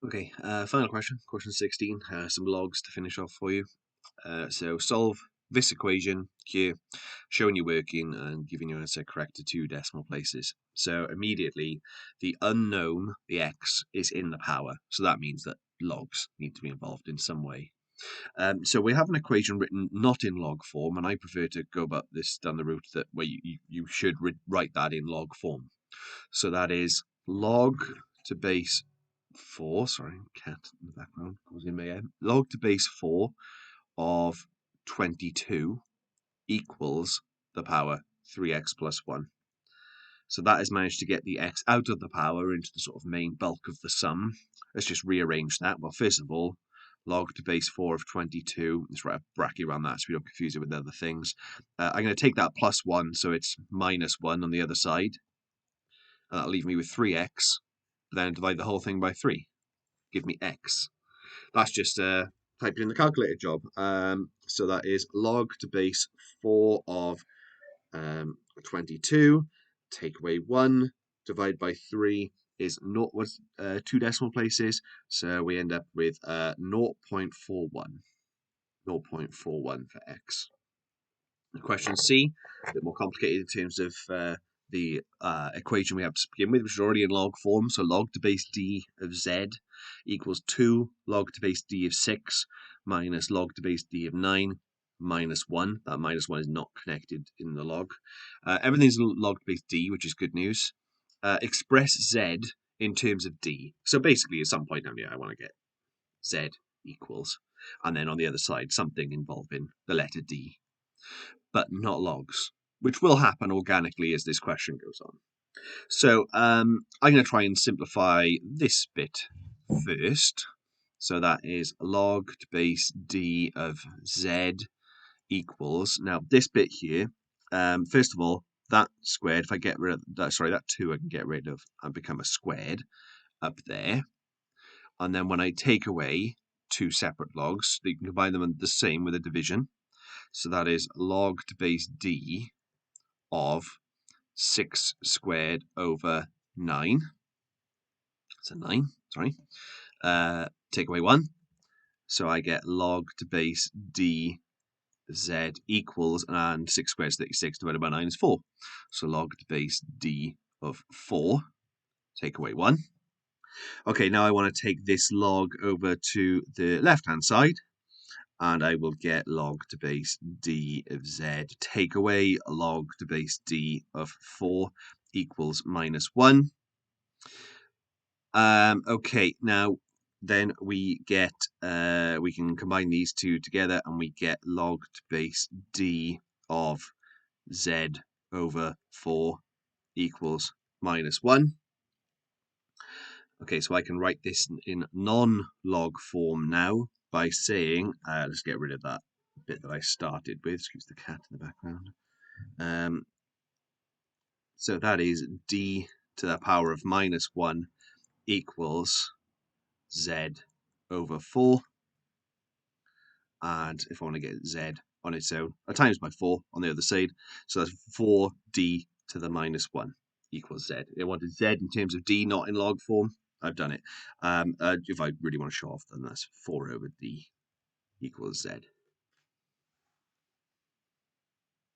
Okay, final question, question 16, some logs to finish off for you. So solve this equation here, showing you working and giving you an answer correct to 2 decimal places. So immediately, the unknown, the x, is in the power. So that means that logs need to be involved in some way. So we have an equation written not in log form, and I prefer to go about this down the route that where you should write that in log form. So that is log to base 4, sorry, cat in the background causing mayhem. Log to base 4 of 22 equals the power 3x plus 1. So that has managed to get the x out of the power into the sort of main bulk of the sum. Let's just rearrange that. Well, first of all, log to base 4 of 22. Let's write a bracket around that so we don't confuse it with other things. I'm going to take that plus 1, so it's minus 1 on the other side. And that'll leave me with 3x. Then divide the whole thing by 3. Give me x. That's just typing in the calculator job. So that is log to base 4 of 22. Take away 1. Divide by 3 is 2 decimal places. So we end up with 0.41. 0.41 for x. Question C, a bit more complicated in terms of the equation we have to begin with, which is already in log form. So log to base d of z equals 2 log to base d of 6 minus log to base d of 9 minus 1. That minus 1 is not connected in the log. Everything's log to base d, which is good news. Express z in terms of d. So basically, at some point down here, I want to get z equals, and then on the other side, something involving the letter d, but not logs, which will happen organically as this question goes on. So I'm going to try and simplify this bit first. So that is log to base d of z equals, now this bit here, first of all, that squared, if I get rid of that, sorry, that 2 I can get rid of and become a squared up there. And then when I take away 2 separate logs, you can combine them the same with a division. So that is log to base d of 6 squared over 9. So 9, sorry. Take away 1. So I get log to base d z equals, and 6 squared is 36, divided by 9 is 4. So log to base d of 4. Take away 1. Okay, now I want to take this log over to the left-hand side, and I will get log to base d of z. Take away log to base d of 4 equals minus 1. Okay, now then we get, we can combine these two together and we get log to base d of z over 4 equals minus 1. Okay, so I can write this in non-log form now by saying, let's get rid of that bit that I started with. Excuse the cat in the background. So that is d to the power of minus 1 equals z over 4. And if I want to get z on its own, I times by 4 on the other side. So that's 4d to the minus 1 equals z. I wanted z in terms of d, not in log form. I've done it. If I really want to show off, then that's 4 over d equals z.